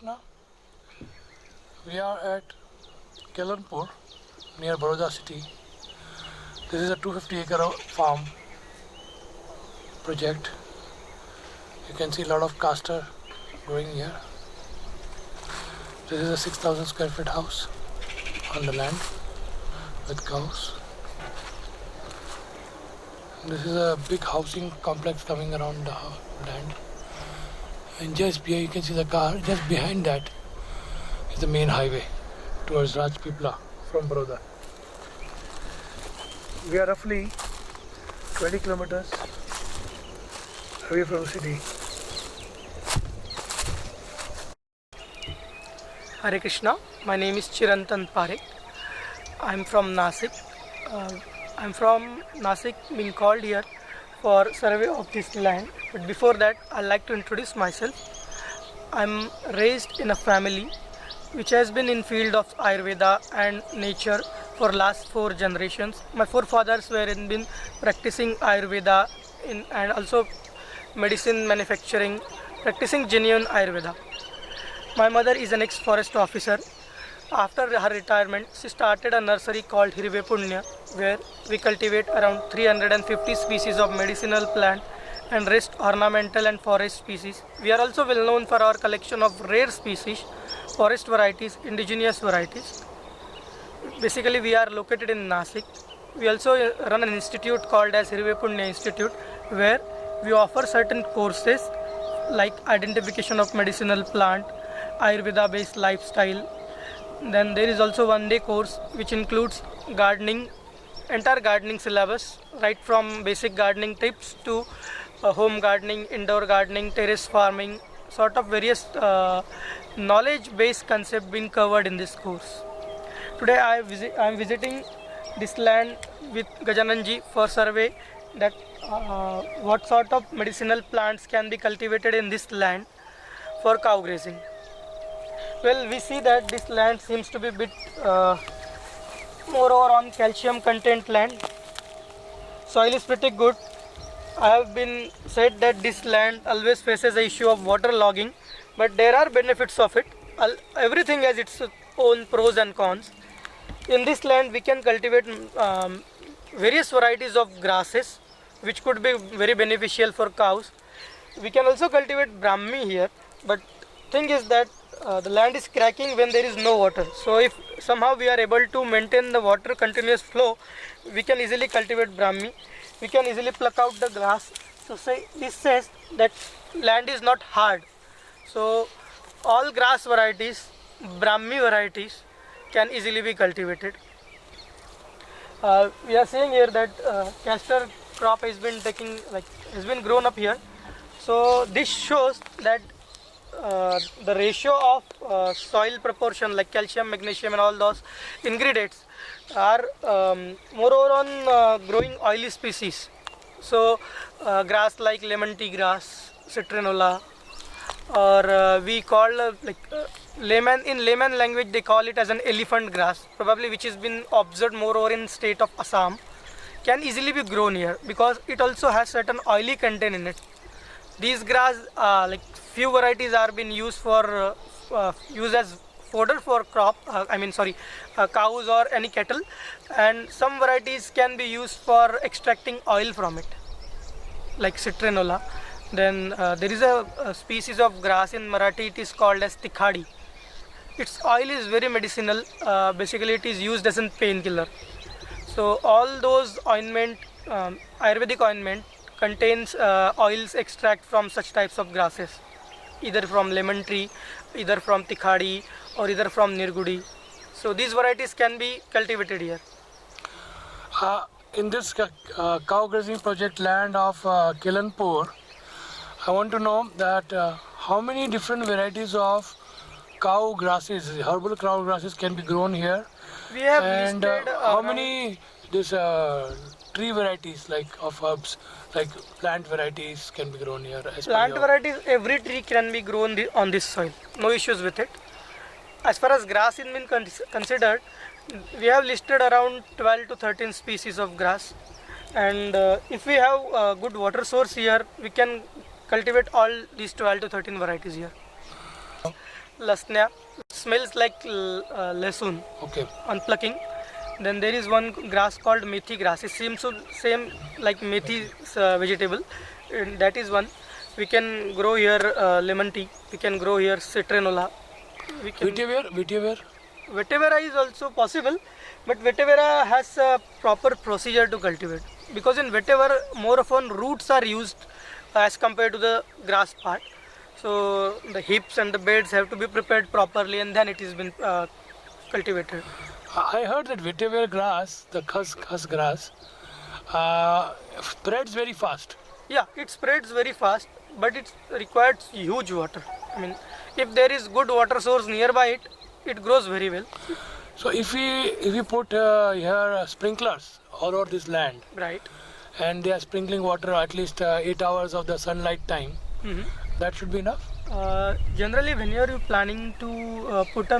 Krishna. We are at Kelanpur near Baroda city. This is a 250-acre farm project. You can see a lot of castor growing here. This is a 6,000 square feet house on the land with cows. This is a big housing complex coming around the land. And just here you can see the car. Just behind that is the main highway towards Rajpipla from Baroda. We are roughly 20 kilometers away from the city. Hare Krishna, my name is Chirantan Parekh. I'm from Nasik. Being called here for survey of this land. But before that, I'd like to introduce myself. I'm raised in a family which has been in field of Ayurveda and nature for last 4 generations. My forefathers were been practicing Ayurveda and also medicine manufacturing, practicing genuine Ayurveda. My mother is an ex-forest officer. After her retirement, she started a nursery called Hirve Punya, where we cultivate around 350 species of medicinal plant and rest ornamental and forest species. We are also well known for our collection of rare species, forest varieties, indigenous varieties. Basically, we are located in Nasik. We also run an institute called as Hirve Punya Institute, where we offer certain courses like identification of medicinal plant, Ayurveda based lifestyle. Then there is also 1-day course which includes gardening, entire gardening syllabus, right from basic gardening tips to home gardening, indoor gardening, terrace farming, sort of various knowledge based concept being covered in this course. Today I am visiting this land with Gajananji for survey that what sort of medicinal plants can be cultivated in this land for cow grazing. Well, we see that this land seems to be a bit moreover on calcium content land. Soil is pretty good. I have been said that this land always faces the issue of water logging, but there are benefits of it. Everything has its own pros and cons. In this land we can cultivate various varieties of grasses which could be very beneficial for cows. We can also cultivate Brahmi here, but thing is that the land is cracking when there is no water. So if somehow we are able to maintain the water continuous flow, we can easily cultivate Brahmi. We can easily pluck out the grass. So this says that land is not hard. So all grass varieties, Brahmi varieties can easily be cultivated. We are seeing here that castor crop has been grown up here. So this shows that the ratio of soil proportion like calcium, magnesium and all those ingredients are moreover on growing oily species. So grass like lemon tea grass, citronella, or we call in layman language they call it as an elephant grass, probably which has been observed moreover in state of Assam, can easily be grown here because it also has certain oily content in it. These grass, few varieties are being used for use as fodder for cows or any cattle, and some varieties can be used for extracting oil from it, like citronella. Then there is a species of grass in Marathi. It is called as tikhadi. Its oil is very medicinal. Basically, it is used as a painkiller. So all those Ayurvedic ointment contains oils extract from such types of grasses, either from lemon tree, either from tikhadi, or either from nirgudi. So these varieties can be cultivated here. In this cow grazing project land of Kelanpur, I want to know that how many different varieties of cow grasses, herbal cow grasses can be grown here. We have and listed how many this tree varieties like of herbs, like plant varieties can be grown here. Plant varieties, every tree can be grown on this soil. No issues with it. As far as grass is been considered, we have listed around 12 to 13 species of grass, and if we have a good water source here, we can cultivate all these 12 to 13 varieties here. lasnya, smells like lesun Okay. on plucking. Then there is one grass called methi grass. It seems to same like methi vegetable. And that is one. We can grow here lemon tea. We can grow here citrinola. We can Vetiver. Vetiver is also possible, but vetiver has a proper procedure to cultivate. Because in vetiver, more often roots are used as compared to the grass part. So the hips and the beds have to be prepared properly, and then it is been cultivated. I heard that vetiver grass, the khas grass, spreads very fast. Yeah, it spreads very fast, but it requires huge water. I mean, if there is good water source nearby it, it grows very well. So if we put here sprinklers all over this land, Right. and they are sprinkling water at least 8 hours of the sunlight time, that should be enough. Generally, when you are planning to put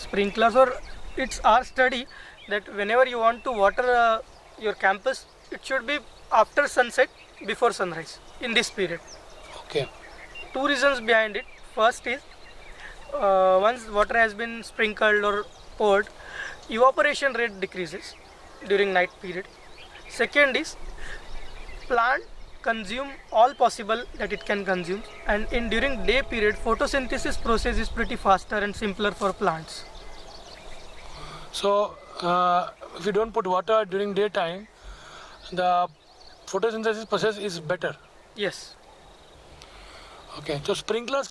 sprinklers, or it's our study that whenever you want to water your campus, it should be after sunset, before sunrise, in this period. Okay. Two reasons behind it. First is once water has been sprinkled or poured, evaporation rate decreases during night period. Second is plant consume all possible that it can consume, and in during day period photosynthesis process is pretty faster and simpler for plants. So if you don't put water during daytime, the photosynthesis process is better. Yes. Okay. So sprinklers,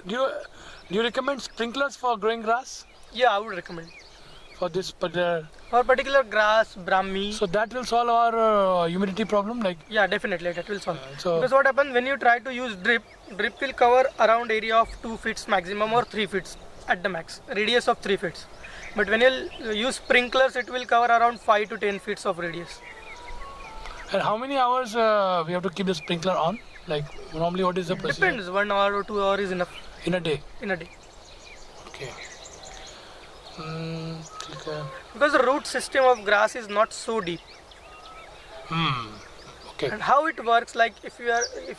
do you recommend sprinklers for growing grass Yeah, I would recommend. for this particular? For particular grass, brahmi. So that will solve our humidity problem, like. Yeah, definitely that will solve. So Because what happens when you try to use drip will cover around area of 2 feet maximum or 3 feet at the max, radius of 3 feet. But when you use sprinklers, it will cover around 5 to 10 feet of radius. and how many hours we have to keep the sprinkler on? Like normally, what is the procedure Depends, 1 hour or 2 hours is enough in a day? in a day. Okay. ठीक है. Because the root system of grass is not so deep. Okay. And how it works, like if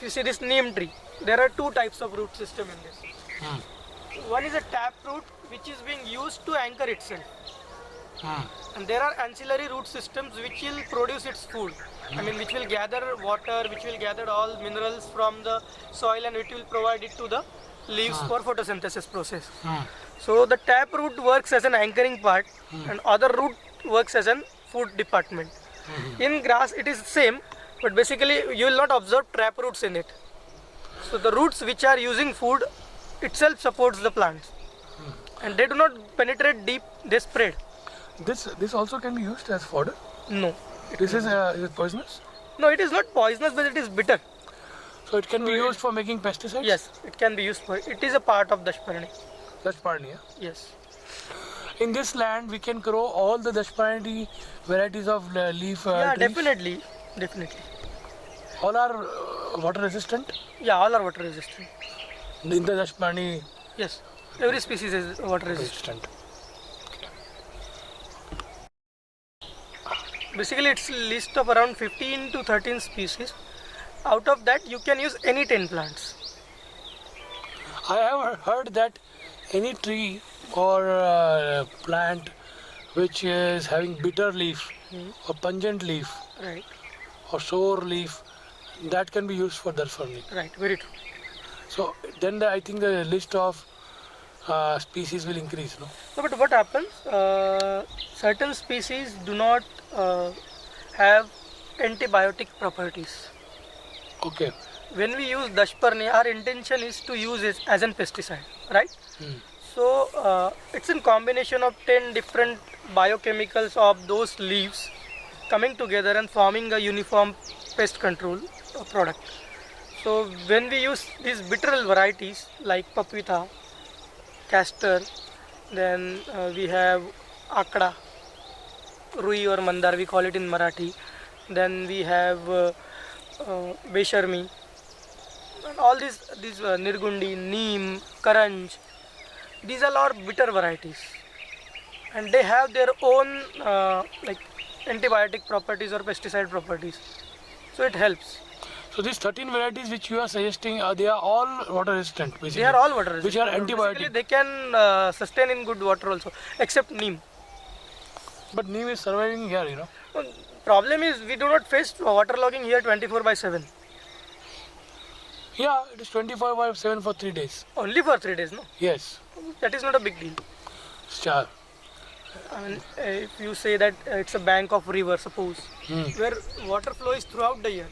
you see this neem tree, there are two types of root system in this. One is a tap root which is being used to anchor itself. And there are ancillary root systems which will produce its food. I mean, which will gather water, which will gather all minerals from the soil, and it will provide it to the leaves for photosynthesis process. So the tap root works as an anchoring part, and other root works as an food department. In grass it is same, but basically you will not observe trap roots in it. So the roots which are using food itself supports the plants, and they do not penetrate deep, they spread. This also can be used as fodder. No. This is it poisonous? No, it is not poisonous, but it is bitter. So it can be used for making pesticides? Yes, it can be used for. It is a part of Dashparani. Dashparani, yeah? Yes. In this land, we can grow all the Dashparani varieties of leaf Yeah, trees? definitely. All are water resistant? Yeah, all are water resistant. In the Dashparani Yes, every species is water resistant. resistant. Basically, it's a list of around 15 to 13 species. Out of that, you can use any 10 plants. I have heard that any tree or plant which is having bitter leaf or pungent leaf Right, or sour leaf, that can be used for Dashparani. right, very true. So then I think the list of species will increase, no? No, but what happens? Certain species do not have antibiotic properties. Okay. When we use Dashparani, our intention is to use it as an pesticide, right? So it's a combination of 10 different biochemicals of those leaves coming together and forming a uniform pest control product. So when we use these bitter varieties like papita, castor, then we have akda, rui or mandar, we call it in Marathi. Then we have besharmi, and all these nirgundi, neem, karanj. These are all bitter varieties, and they have their own like antibiotic properties or pesticide properties. So it helps. So these 13 varieties which you are suggesting, they are all water resistant basically. They are all water resistant. Which are Basically, antibiotic. they can sustain in good water also, except neem. But neem is surviving here, you know. Problem is we do not face waterlogging here 24/7. Yeah, it is 24/7 for 3 days. Only for 3 days, no? Yes. That is not a big deal. Sure. I mean, if you say that it's a bank of river, suppose, where water flow is throughout the year,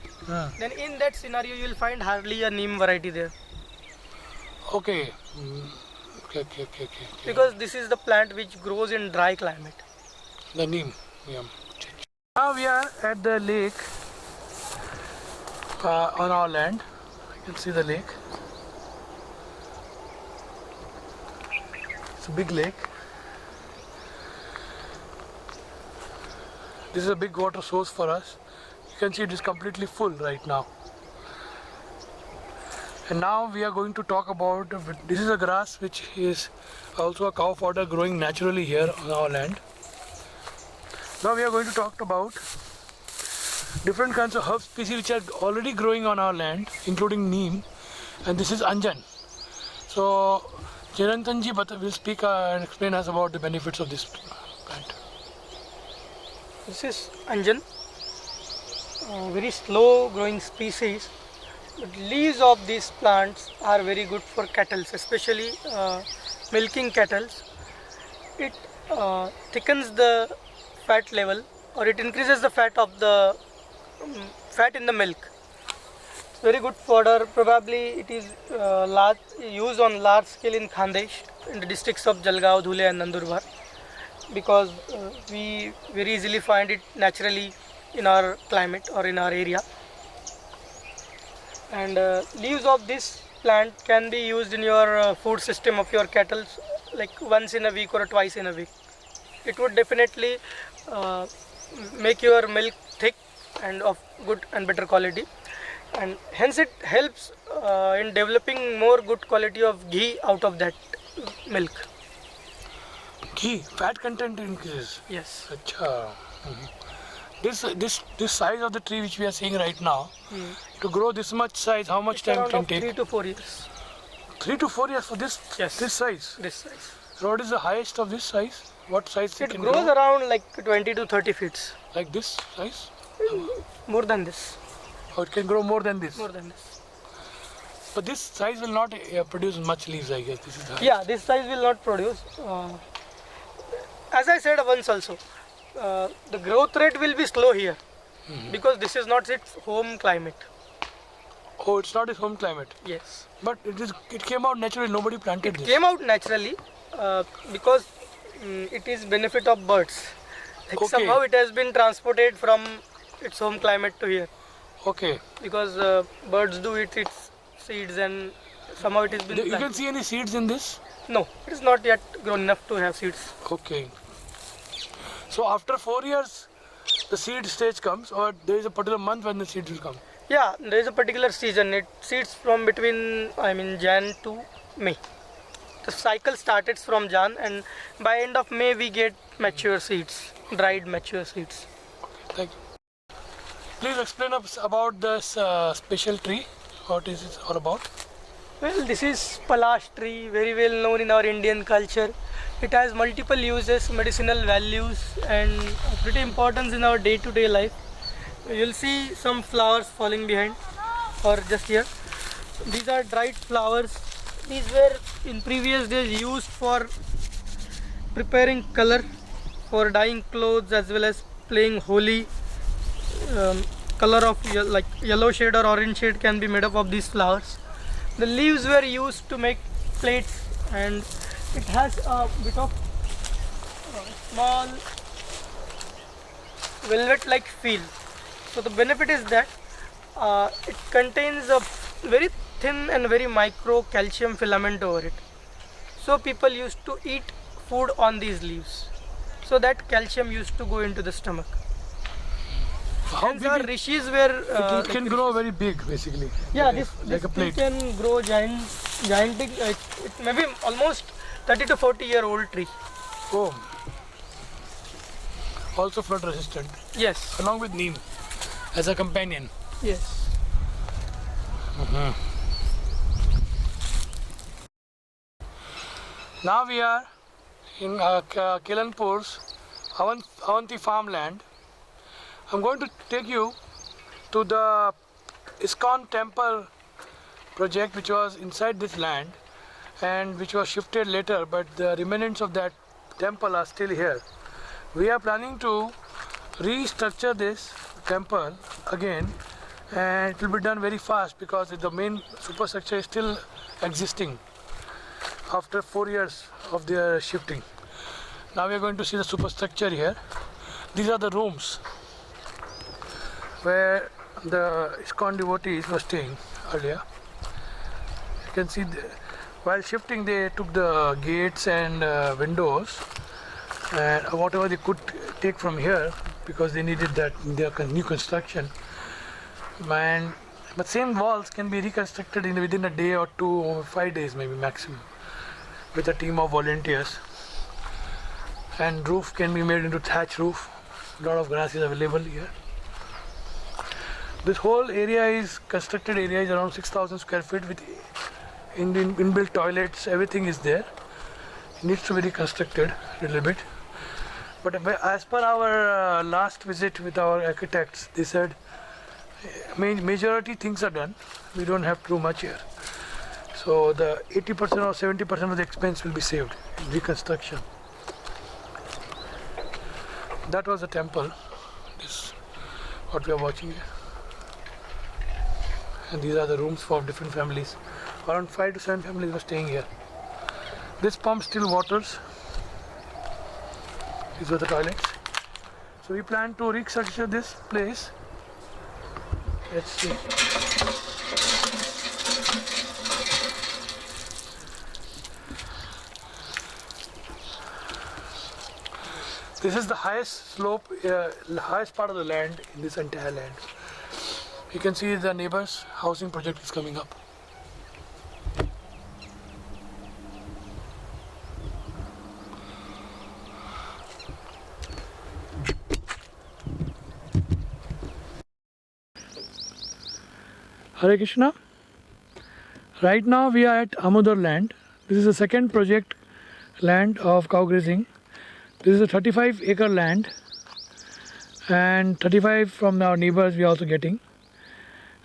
then in that scenario you will find hardly a neem variety there, Okay. Okay. because this is the plant which grows in dry climate. The neem. Yeah. Now we are at the lake on our land. You can see the lake. It's a big lake. This is a big water source for us. You can see it is completely full right now. And now we are going to talk about, this is a grass which is also a cow fodder growing naturally here on our land. Now we are going to talk about different kinds of herb species which are already growing on our land, including neem, and this is Anjan. So Chirantanji will speak and explain us about the benefits of this plant. This is Anjan, a very slow growing species. But leaves of these plants are very good for cattle, especially milking cattle. It thickens the fat level, or it increases the fat of the fat in the milk. It's very good fodder. Probably it is used on large scale in Khandesh, in the districts of Jalgaon, Dhule and Nandurbar, because we very easily find it naturally in our climate or in our area. And leaves of this plant can be used in your food system of your cattle, like once in a week or twice in a week. It would definitely make your milk thick and of good and better quality, and hence it helps in developing more good quality of ghee out of that milk. Ghee, fat content increases. Yes. Acha. This size of the tree which we are seeing right now, to grow this much size, how much time can take? 3 to 4 years. 3 to 4 years for this Yes. this size. This size. So what is the highest of this size? What size It can grows grow? around like 20 to 30 feet. Like this size? More than this. Or it can grow more than this? More than this. But this size will not produce much leaves, I guess. This is the Yeah, this size will not produce. As I said once also, the growth rate will be slow here, because this is not its home climate. Oh, it's not its home climate. Yes. But it came out naturally. Nobody planted this. Came out naturally because it is benefit of birds. Like Okay. somehow it has been transported from its home climate to here, Okay. because birds do eat its seeds, and somehow it has been You can planted. see any seeds in this? No, it is not yet grown enough to have seeds. Okay. So after 4 years, the seed stage comes, or there is a particular month when the seeds will come? Yeah, there is a particular season. It seeds from between, Jan to May. The cycle started from Jan, and by end of May we get mature seeds, dried mature seeds. Thank you. Please explain us about this special tree. What is it all about? Well, this is Palash tree, very well known in our Indian culture. It has multiple uses, medicinal values, and pretty importance in our day-to-day life. You'll see some flowers falling behind, or just here. These are dried flowers. These were in previous days used for preparing color, for dyeing clothes, as well as playing Holi. Color of like yellow shade or orange shade can be made up of these flowers. The leaves were used to make plates, and it has a bit of small velvet-like feel. So the benefit is that it contains a very thin and very micro calcium filament over it. So people used to eat food on these leaves, so that calcium used to go into the stomach. How Hence big our it, rishis were it can grow very big, basically. yeah, Like this like a tree plate. can grow gigantic. It may be almost 30 to 40-year-old tree. Oh. Also flood resistant, Yes. along with neem as a companion. Yes. Now we are in Kelanpur's Avanti farmland. I'm going to take you to the ISKCON temple project, which was inside this land and which was shifted later, but the remnants of that temple are still here. We are planning to restructure this temple again, and it will be done very fast because the main superstructure is still existing after 4 years of their shifting. Now we are going to see the superstructure here. These are the rooms where the ISKCON devotees were staying earlier. You can see while shifting they took the gates and windows and whatever they could take from here because they needed that in their new construction. But same walls can be reconstructed within a day or 2 or 5 days maybe maximum with a team of volunteers. And roof can be made into thatch roof. A lot of grass is available here. This whole area is constructed area is around 6,000 square feet with inbuilt toilets. Everything is there. It needs to be reconstructed a little bit. But as per our last visit with our architects, they said majority things are done. We don't have too much here. So the 80% or 70% of the expense will be saved in reconstruction. That was the temple. This what we are watching here. And these are the rooms for different families. Around 5 to 7 families were staying here. This pump still waters. These were the toilets. So we plan to restructure this place. Let's see. This is the highest slope, highest part of the land in this entire land. You can see the neighbors' housing project is coming up. Hare Krishna. Right now we are at Amodar land. This is the second project land of cow grazing. This is a 35-acre land and 35 from our neighbors we are also getting.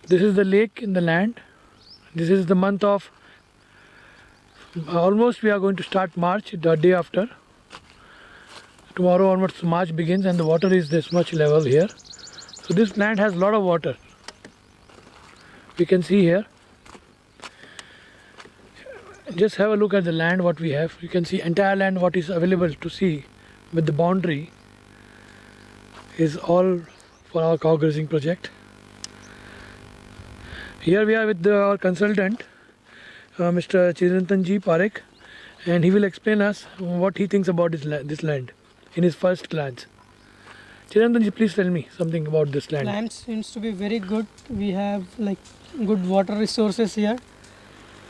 This is the lake in the land. This is the month of almost we are going to start March, the day after. Tomorrow onwards March begins and the water is this much level here. So this land has a lot of water. We can see here. Just have a look at the land what we have. You can see entire land what is available to see with the boundary is all for our cow grazing project. Here we are with our consultant, Mr. Chirantanji Parekh, and he will explain us what he thinks about this land in his first glance. Chirantanji, please tell me something about this land. Land seems to be very good. We have like good water resources here,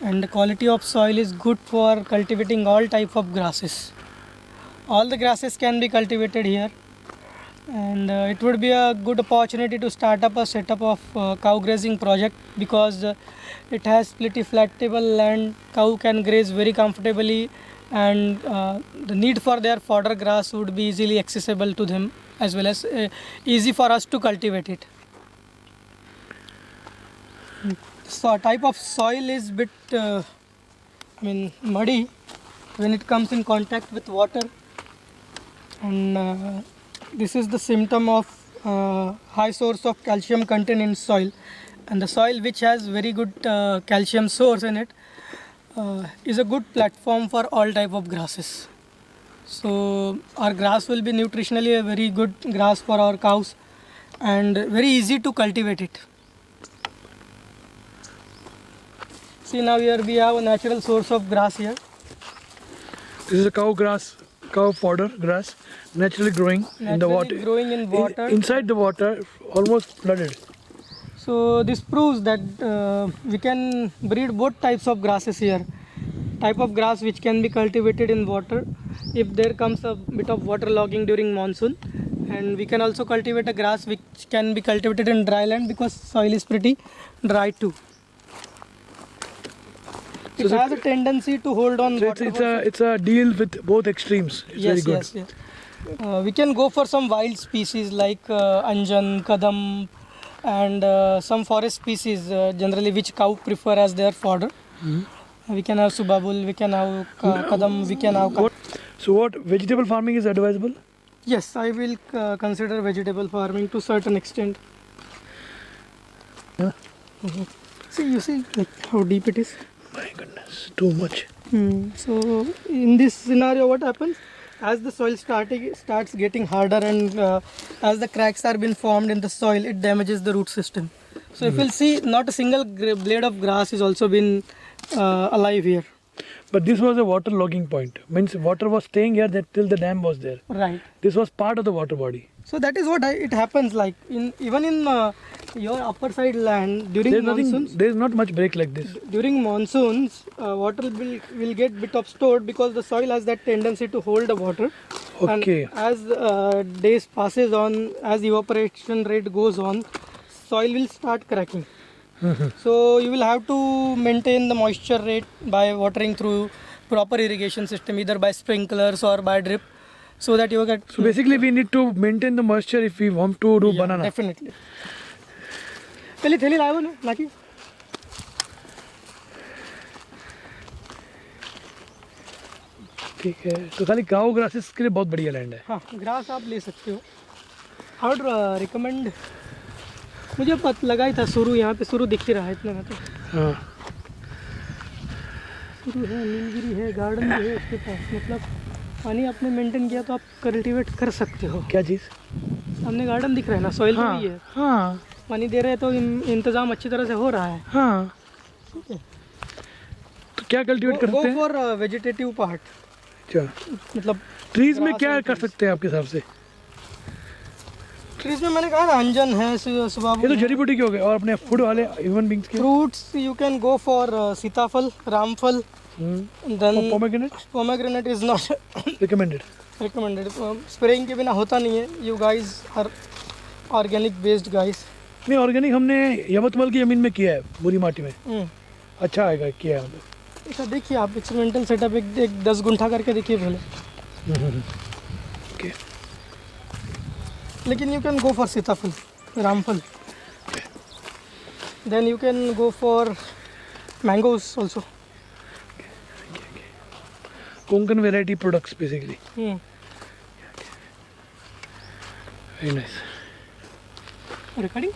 and the quality of soil is good for cultivating all type of grasses. All the grasses can be cultivated here, and it would be a good opportunity to start up a setup of cow grazing project because it has pretty flat table land. Cow can graze very comfortably, and the need for their fodder grass would be easily accessible to them, as well as easy for us to cultivate it. So type of soil is bit muddy when it comes in contact with water, and this is the symptom of high source of calcium content in soil, and the soil which has very good calcium source in it is a good platform for all type of grasses. So our grass will be nutritionally a very good grass for our cows and very easy to cultivate it. See, now here we have a natural source of grass here. This is a cow fodder grass, naturally growing in the water. Growing in water. Inside the water, almost flooded. So this proves that we can breed both types of grasses here. Type of grass which can be cultivated in water if there comes a bit of water logging during monsoon, and we can also cultivate a grass which can be cultivated in dry land because soil is pretty dry too. It has a tendency to hold on So water. it's a deal with both extremes. It's very good. Yes. We can go for some wild species like anjan, kadam, and some forest species generally which cow prefer as their fodder. We can have subabul, we can have kadam, we can have. So what vegetable farming is advisable? Yes, I will consider vegetable farming to certain extent. Yeah. See, you see like how deep it is. My goodness, too much. So in this scenario, what happens? As the soil starts getting harder and as the cracks are being formed in the soil, it damages the root system. So if you'll see, not a single blade of grass is also been alive here. But this was a water logging point. Means water was staying here that till the dam was there. Right. This was part of the water body. So that is what it happens. Like even in your upper side land during There's monsoons. There's not much break like this. During monsoons, water will get bit of stored because the soil has that tendency to hold the water. Okay. And as days passes on, as evaporation rate goes on, soil will start cracking. So you will have to maintain the moisture rate by watering through proper irrigation system, either by sprinklers or by drip, so that you get. So basically we need to maintain the moisture if we want to do banana. Definitely. पहले थैली लाओ ना Laki. ठीक है. तो खाली काओ grasses के लिए बहुत बढ़िया लैंड है. हाँ, ग्रास आप ले सकते हो. I would recommend. मुझे पता लगा ही था शुरू यहाँ पे शुरू दिख ही रहा है इतना तो. हाँ. शुरू है, नीलगिरी है, गार्डन भी है उसके पास. मतलब पानी आपने मेंटेन किया तो आप कल्टीवेट कर सकते हो. क्या चीज़? सामने गार्डन दिख रहा है ना, सॉइल हाँ. भी है. हाँ. पानी दे रहे हैं तो इंतजाम अच्छी तरह से हो रहा है. हाँ. ठीक है. तो क्या कल्टीवेट कर सकते हैं? Go for vegetative part. अच्छा. मतलब ट्रीज में क्या कर सकते हैं आपके हिसाब से? ट्रीज में मैंने कहा ना अंजन है, सुबाबुल. ये तो जड़ी बूटी के हो गए और अपने फूड वाले ह्यूमन बींग्स के. Fruits you can go for sitaphal, ramphal. Then pomegranate is not recommended. Spraying के बिना होता नहीं है. You guys are organic based guys. नहीं, ऑर्गेनिक हमने यवतमल की जमीन में किया है, बुरी माटी में. अच्छा आएगा किया है मतलब. ऐसा देखिए आप एक्सपेरिमेंटल सेटअप एक 10 गुंठा करके देखिए पहले. ओके. लेकिन you can go for sitaphal, ramphal. Then you can go for mangoes also. Konkan variety products basically. Very nice. Recording?